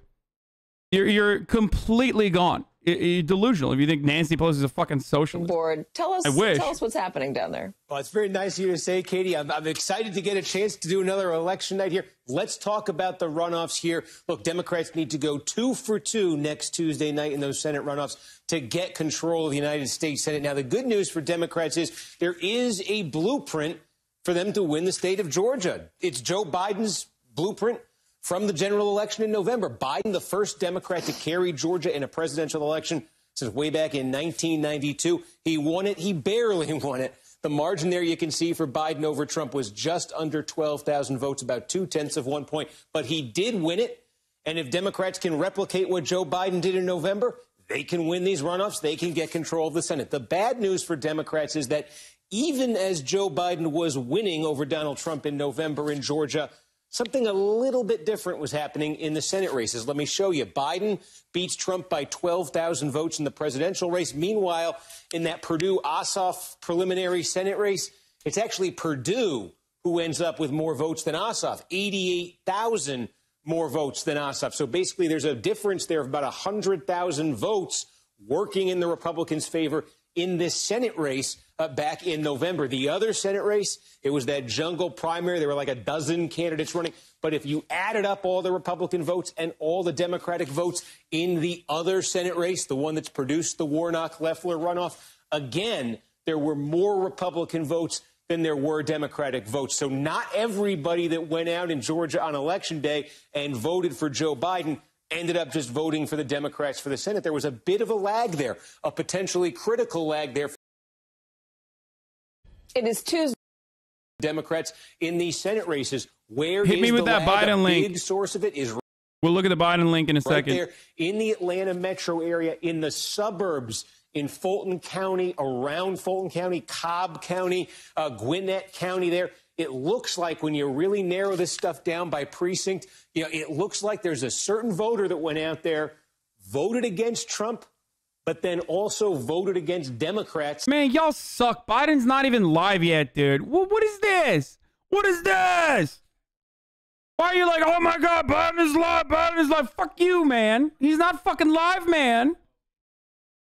You're completely gone. You're delusional if you think Nancy Pelosi is a fucking socialist. Board. Tell us what's happening down there. Well, it's very nice of you to say, Katie. I'm excited to get a chance to do another election night here. Let's talk about the runoffs here. Look, Democrats need to go 2 for 2 next Tuesday night in those Senate runoffs to get control of the United States Senate. Now, the good news for Democrats is there is a blueprint for them to win the state of Georgia. It's Joe Biden's blueprint from the general election in November. Biden, the first Democrat to carry Georgia in a presidential election since way back in 1992. He won it. He barely won it. The margin there you can see for Biden over Trump was just under 12,000 votes, about 0.2 of 1 point. But he did win it. And if Democrats can replicate what Joe Biden did in November, they can win these runoffs. They can get control of the Senate. The bad news for Democrats is that even as Joe Biden was winning over Donald Trump in November in Georgia, something a little bit different was happening in the Senate races. Let me show you. Biden beats Trump by 12,000 votes in the presidential race. Meanwhile, in that Perdue-Ossoff preliminary Senate race, it's actually Perdue who ends up with more votes than Ossoff, 88,000 more votes than Ossoff. So basically, there's a difference there of about 100,000 votes working in the Republicans' favor in this Senate race back in November. The other Senate race, it was that jungle primary. There were like a dozen candidates running. But if you added up all the Republican votes and all the Democratic votes in the other Senate race, the one that's produced the Warnock-Loeffler runoff, again, there were more Republican votes than there were Democratic votes. So not everybody that went out in Georgia on Election Day and voted for Joe Biden ended up just voting for the Democrats for the Senate. There was a bit of a lag there, a potentially critical lag there. It is Tuesday. Democrats in these Senate races. Where hit me with that Biden link? Big source of it is. We'll look at the Biden link in a second. There in the Atlanta metro area, in the suburbs, in Fulton County, around Fulton County, Cobb County, Gwinnett County. There, it looks like when you really narrow this stuff down by precinct, you know, it looks like there's a certain voter that went out there, voted against Trump, but then also voted against Democrats. Man, y'all suck. Biden's not even live yet, dude. What is this? What is this? Why are you like, oh my God, Biden is live, Biden is live? Fuck you, man. He's not fucking live, man.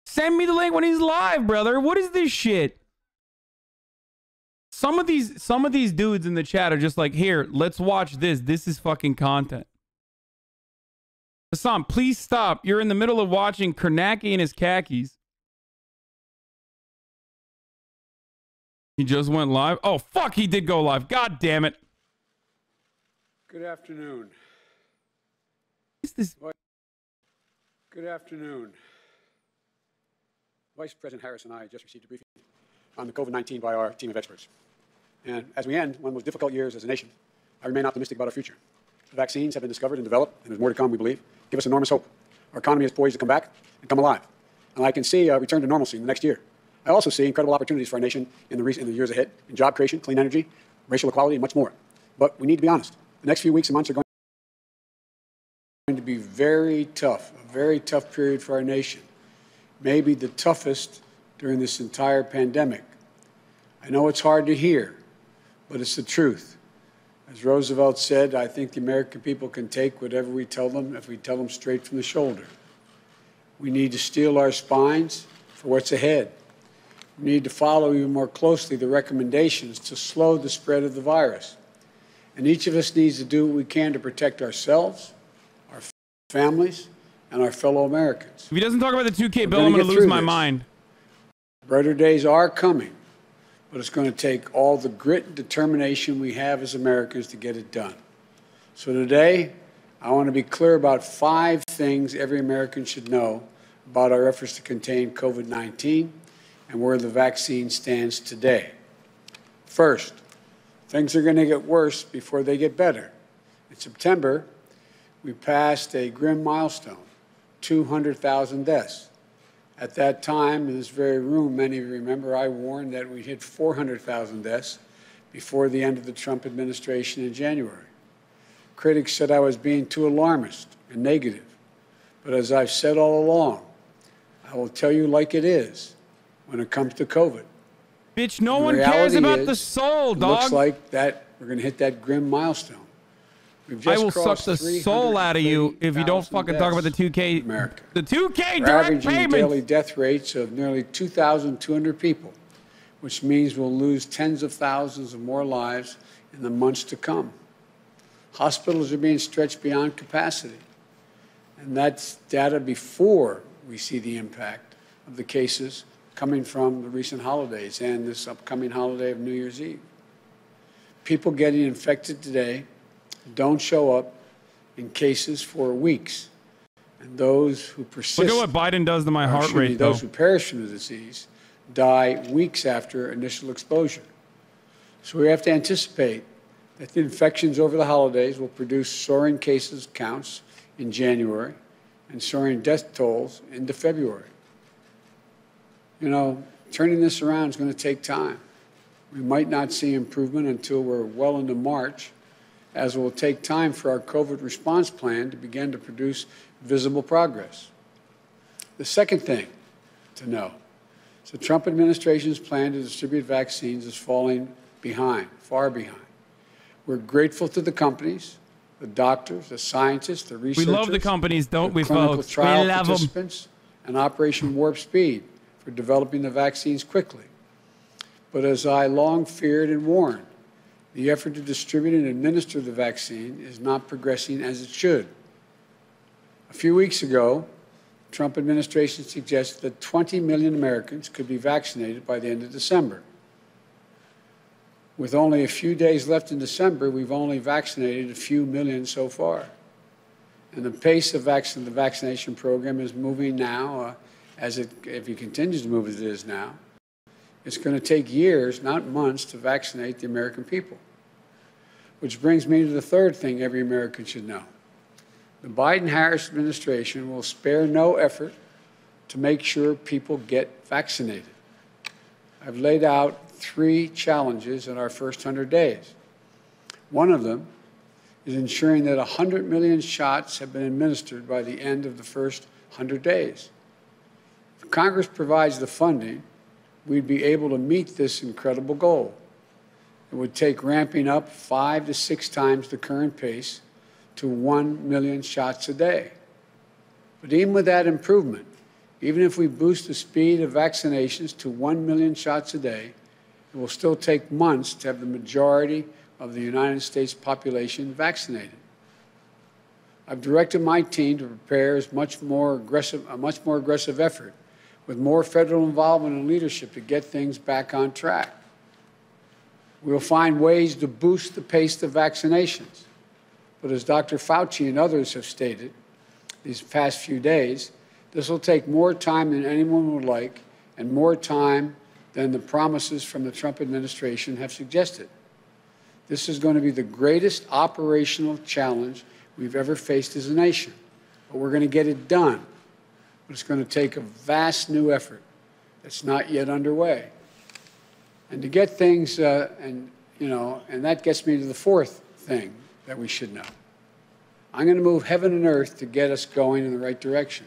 Send me the link when he's live, brother. What is this shit? Some of these dudes in the chat are just like, here, let's watch this. This is fucking content. Hassan, please stop. You're in the middle of watching Kornacki and his khakis. He just went live. Oh, fuck, he did go live. God damn it. Good afternoon. Is this? Good afternoon. Vice President Harris and I just received a briefing on the COVID-19 by our team of experts. And as we end one of the most difficult years as a nation, I remain optimistic about our future. The vaccines have been discovered and developed, and there's more to come, we believe. Give us enormous hope. Our economy is poised to come back and come alive. And I can see a return to normalcy in the next year. I also see incredible opportunities for our nation in the years ahead, in job creation, clean energy, racial equality, and much more. But we need to be honest. The next few weeks and months are going to be very tough, a very tough period for our nation. Maybe the toughest during this entire pandemic. I know it's hard to hear, but it's the truth. As Roosevelt said, I think the American people can take whatever we tell them if we tell them straight from the shoulder. We need to steel our spines for what's ahead. We need to follow even more closely the recommendations to slow the spread of the virus. And each of us needs to do what we can to protect ourselves, our families, and our fellow Americans. If he doesn't talk about the 2K bill, I'm going to lose my mind. Brighter days are coming, but it's going to take all the grit and determination we have as Americans to get it done. So today, I want to be clear about 5 things every American should know about our efforts to contain COVID-19 and where the vaccine stands today. First, Things are going to get worse before they get better. In September, we passed a grim milestone, 200,000 deaths. At that time, in this very room, many of you remember, I warned that we'd hit 400,000 deaths before the end of the Trump administration in January. Critics said I was being too alarmist and negative. But as I've said all along, I will tell you like it is when it comes to COVID. Bitch, no one cares about the soul, dog. It looks like that we're going to hit that grim milestone. I will suck the soul out of you if you don't fucking talk about the 2K. America. The 2K We're direct averaging payments. daily death rates of nearly 2,200 people, which means we'll lose tens of thousands of more lives in the months to come. Hospitals are being stretched beyond capacity. And that's data before we see the impact of the cases coming from the recent holidays and this upcoming holiday of New Year's Eve. People getting infected today don't show up in cases for weeks. And those who persist, look at what Biden does to my heart rate, though. Those who perish from the disease die weeks after initial exposure. So we have to anticipate that the infections over the holidays will produce soaring cases counts in January and soaring death tolls into February. You know, turning this around is going to take time. We might not see improvement until we're well into March, as it will take time for our COVID response plan to begin to produce visible progress. The second thing to know is the Trump administration's plan to distribute vaccines is falling behind, far behind. We're grateful to the companies, the doctors, the scientists, the researchers. We love the companies, don't we, clinical folks? trial We love them. participants and Operation Warp Speed for developing the vaccines quickly. But as I long feared and warned, the effort to distribute and administer the vaccine is not progressing as it should. A few weeks ago, the Trump administration suggested that 20 million Americans could be vaccinated by the end of December. With only a few days left in December, we've only vaccinated a few million so far. And the pace of the vaccination program is moving now, if it continues to move as it is now. It's going to take years, not months, to vaccinate the American people. Which brings me to the third thing every American should know. The Biden-Harris administration will spare no effort to make sure people get vaccinated. I've laid out 3 challenges in our first 100 days. One of them is ensuring that 100 million shots have been administered by the end of the first 100 days. If Congress provides the funding, we'd be able to meet this incredible goal. It would take ramping up 5 to 6 times the current pace to 1 million shots a day. But even with that improvement, even if we boost the speed of vaccinations to 1 million shots a day, it will still take months to have the majority of the United States population vaccinated. I've directed my team to prepare a much more aggressive effort with more federal involvement and leadership to get things back on track. We will find ways to boost the pace of vaccinations. But as Dr. Fauci and others have stated these past few days, this will take more time than anyone would like and more time than the promises from the Trump administration have suggested. This is going to be the greatest operational challenge we've ever faced as a nation. But we're going to get it done. But it's going to take a vast new effort that's not yet underway. And to get things, and that gets me to the fourth thing that we should know. I'm going to move heaven and earth to get us going in the right direction.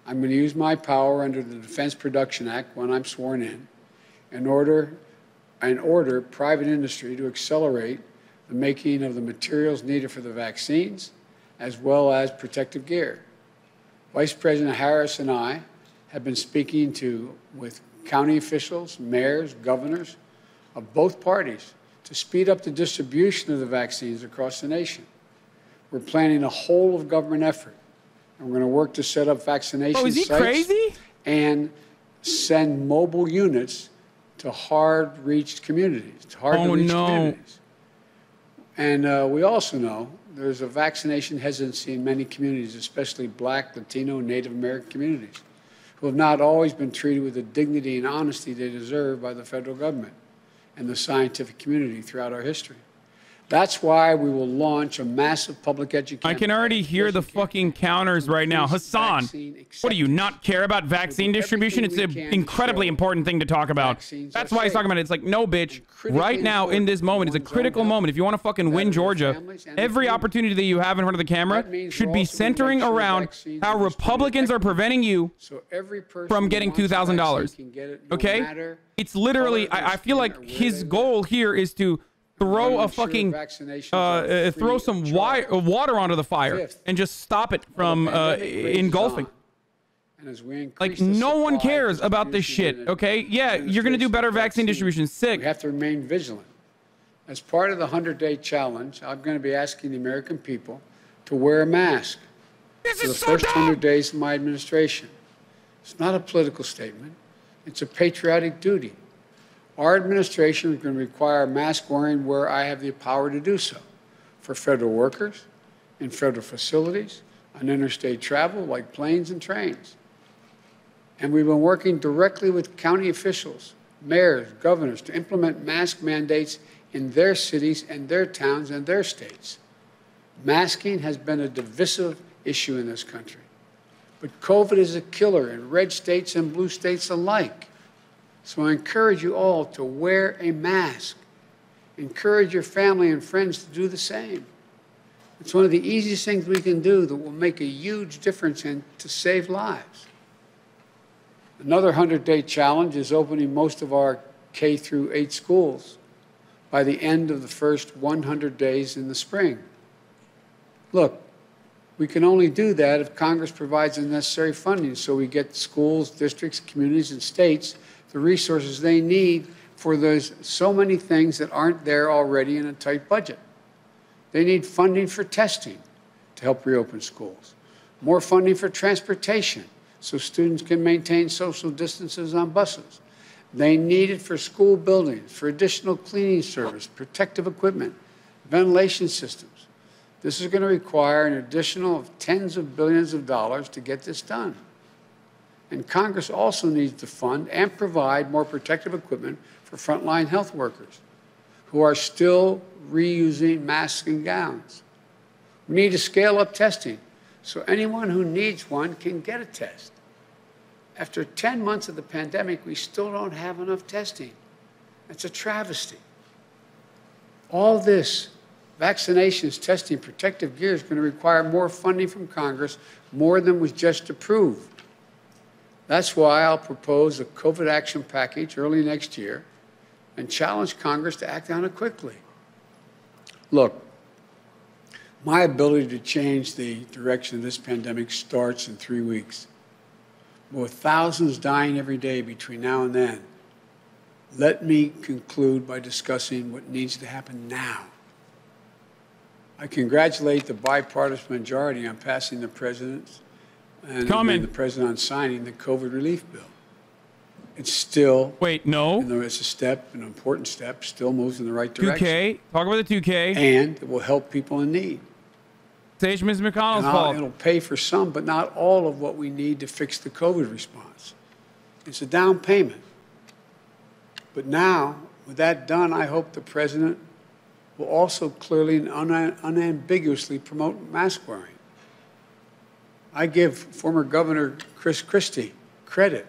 I'm going to use my power under the Defense Production Act when I'm sworn in order private industry to accelerate the making of the materials needed for the vaccines as well as protective gear. Vice President Harris and I have been speaking with county officials, mayors, governors of both parties to speed up the distribution of the vaccines across the nation. We're planning a whole-of-government effort, and we're going to work to set up vaccination sites and send mobile units to hard-reached communities, communities. And we also know there's a vaccination hesitancy in many communities, especially Black, Latino, and Native American communities, who have not always been treated with the dignity and honesty they deserve by the federal government. and the scientific community throughout our history. That's why we will launch a massive public education. I can already hear the fucking counters right now. Hassan, what do you not care about vaccine distribution? It's an incredibly important thing to talk about. That's why he's talking about it. It's like, no, bitch. Right now, in this moment, is a critical moment. If you want to fucking win Georgia, every opportunity that you have in front of the camera should be centering around how Republicans are preventing you from getting $2,000. Okay? It's literally, I feel like his goal here is to throw a fucking throw some water onto the fire and just stop it from engulfing. Like, no one cares about this shit. Okay, yeah, you're gonna do better vaccine distribution. Sick. We have to remain vigilant. As part of the 100-day challenge, I'm going to be asking the American people to wear a mask for the first 100 days of my administration. It's not a political statement. It's a patriotic duty. Our administration is going to require mask wearing where I have the power to do so, for federal workers, in federal facilities, on interstate travel like planes and trains. And we've been working directly with county officials, mayors, governors to implement mask mandates in their cities and their towns and their states. Masking has been a divisive issue in this country. But COVID is a killer in red states and blue states alike. So I encourage you all to wear a mask. Encourage your family and friends to do the same. It's one of the easiest things we can do that will make a huge difference and to save lives. Another 100-day challenge is opening most of our K-8 schools by the end of the first 100 days in the spring. Look, we can only do that if Congress provides the necessary funding so we get schools, districts, communities, and states the resources they need for those so many things that aren't there already in a tight budget. They need funding for testing to help reopen schools, more funding for transportation so students can maintain social distances on buses. They need it for school buildings, for additional cleaning service, protective equipment, ventilation systems. This is going to require an additional tens of billions of dollars to get this done. And Congress also needs to fund and provide more protective equipment for frontline health workers who are still reusing masks and gowns. We need to scale up testing so anyone who needs one can get a test. After 10 months of the pandemic, we still don't have enough testing. That's a travesty. All this, vaccinations, testing, protective gear, is going to require more funding from Congress, more than was just approved. That's why I'll propose a COVID action package early next year and challenge Congress to act on it quickly. Look, my ability to change the direction of this pandemic starts in 3 weeks. But with thousands dying every day between now and then, let me conclude by discussing what needs to happen now. I congratulate the bipartisan majority on passing the president's and the president on signing the COVID relief bill. It's still... Wait, no? It's a step, an important step, still moves in the right direction. 2K. Talk about the 2K. And it will help people in need. It's Mitch McConnell's fault. It'll pay for some, but not all of what we need to fix the COVID response. It's a down payment. But now, with that done, I hope the president will also clearly and unambiguously promote mask wearing. I give former Governor Chris Christie credit.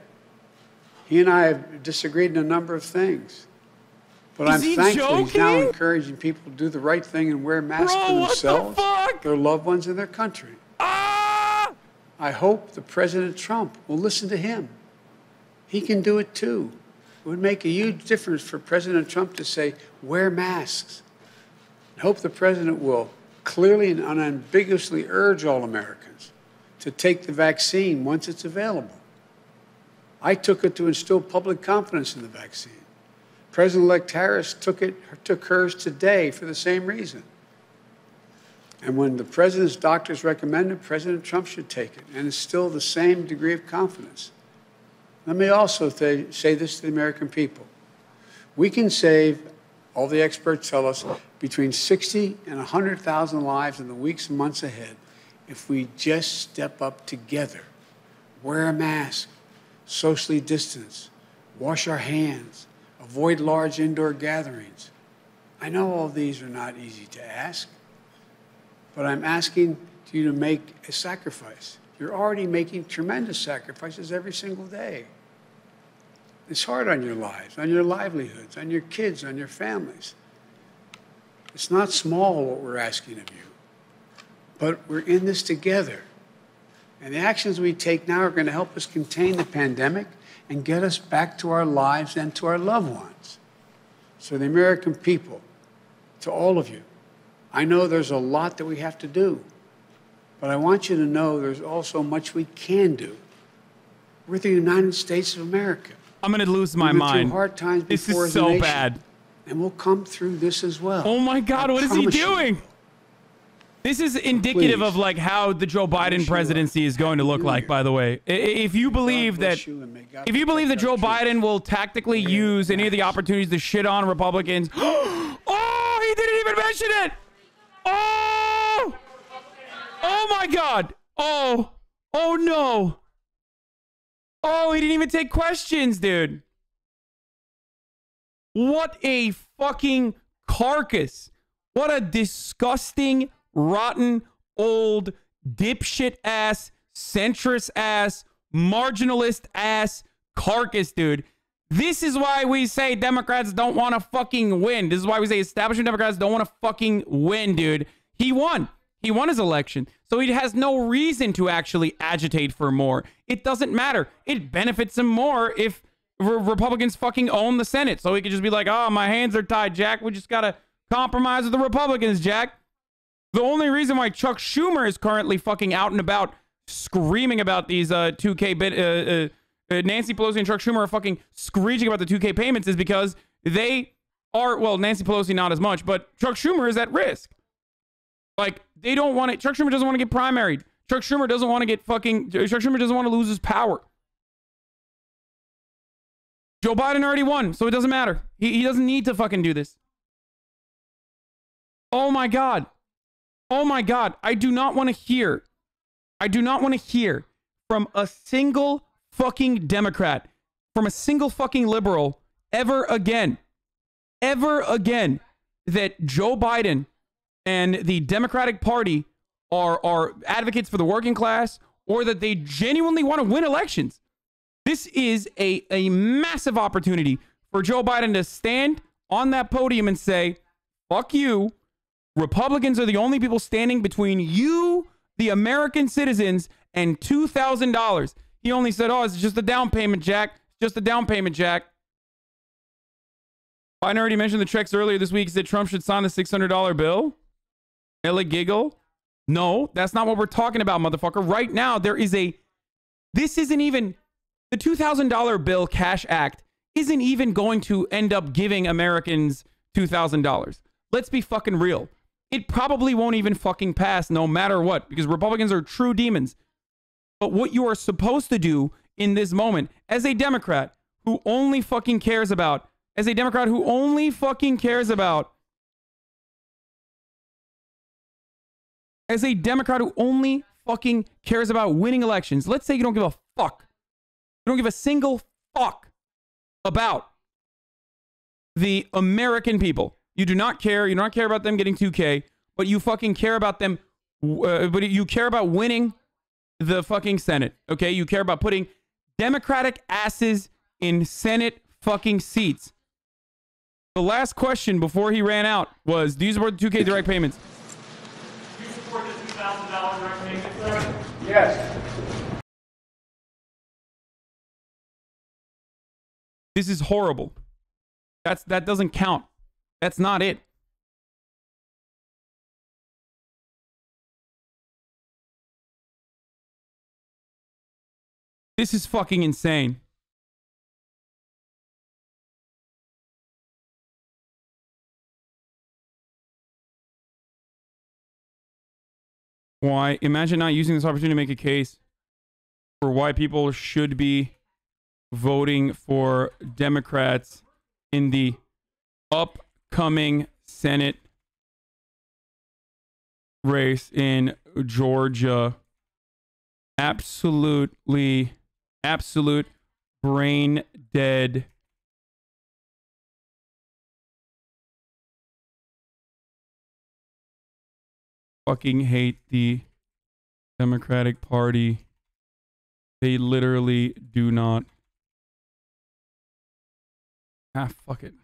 He and I have disagreed in a number of things. But I'm thankful he's now encouraging people to do the right thing and wear masks for themselves, their loved ones, and their country. I hope the President Trump will listen to him. He can do it too. It would make a huge difference for President Trump to say, wear masks. I hope the President will clearly and unambiguously urge all Americans to take the vaccine once it's available. I took it to instill public confidence in the vaccine. President-elect Harris took hers today for the same reason. And when the president's doctors recommend it, President Trump should take it and instill the same degree of confidence. Let me also say this to the American people. We can save, all the experts tell us, between 60 and 100,000 lives in the weeks and months ahead if we just step up together, wear a mask, socially distance, wash our hands, Avoid large indoor gatherings. I know all these are not easy to ask, but I'm asking you to make a sacrifice. You're already making tremendous sacrifices every single day. It's hard on your lives, on your livelihoods, on your kids, on your families. It's not small what we're asking of you, but we're in this together. And the actions we take now are going to help us contain the pandemic and get us back to our lives and to our loved ones. So the American people, to all of you, I know there's a lot that we have to do, but I want you to know there's also much we can do. We're the United States of America. I'm going to lose my We've been mind. through hard times This before is as a so nation, bad. and we'll come through this as well. Oh my God, what is he doing? This is indicative of like how the Joe Biden presidency is going to look like, by the way. If you believe that Joe Biden will tactically use any of the opportunities to shit on Republicans. Oh, he didn't even mention it. Oh, oh my God. Oh, oh no. Oh, he didn't even take questions, dude. What a fucking carcass. What a disgusting, rotten, old, dipshit ass, centrist ass, marginalist ass carcass, dude. This is why we say Democrats don't want to fucking win. This is why we say establishment Democrats don't want to fucking win, dude. He won. He won his election. So he has no reason to actually agitate for more. It doesn't matter. It benefits him more if Republicans fucking own the Senate. So he could just be like, oh, my hands are tied, Jack. We just got to compromise with the Republicans, Jack. The only reason why Chuck Schumer is currently fucking out and about screaming about these 2K Nancy Pelosi and Chuck Schumer are fucking screeching about the 2K payments is because they are, well, Nancy Pelosi not as much, but Chuck Schumer is at risk. Like, they don't want it. Chuck Schumer doesn't want to get primaried. Chuck Schumer doesn't want to get fucking, Chuck Schumer doesn't want to lose his power. Joe Biden already won, so it doesn't matter. He doesn't need to fucking do this. Oh my God. Oh my God. I do not want to hear from a single fucking Democrat, from a single fucking liberal ever again, that Joe Biden and the Democratic Party are advocates for the working class or that they genuinely want to win elections. This is a massive opportunity for Joe Biden to stand on that podium and say, fuck you. Republicans are the only people standing between you, the American citizens, and $2,000. He only said, oh, it's just a down payment, Jack. Just a down payment, Jack. Biden already mentioned the checks earlier this week. He said Trump should sign the $600 bill. Ella giggle. No, that's not what we're talking about, motherfucker. Right now, this isn't even, the $2,000 bill Cash Act isn't even going to end up giving Americans $2,000. Let's be fucking real. It probably won't even fucking pass no matter what, because Republicans are true demons. But what you are supposed to do in this moment, as a Democrat who only fucking cares about, winning elections. Let's say you don't give a fuck. You don't give a single fuck about the American people. You do not care. You do not care about them getting 2K, but you fucking care about them. But you care about winning the fucking Senate. Okay. You care about putting Democratic asses in Senate fucking seats. The last question before he ran out was, do you support the 2K direct payments? Do you support the $2,000 direct payments, sir? Yes. This is horrible. That doesn't count. That's not it. This is fucking insane. Why? Imagine not using this opportunity to make a case for why people should be voting for Democrats in the upcoming Senate race in Georgia. Absolute brain dead fucking hate the Democratic Party. They literally do not. Fuck it.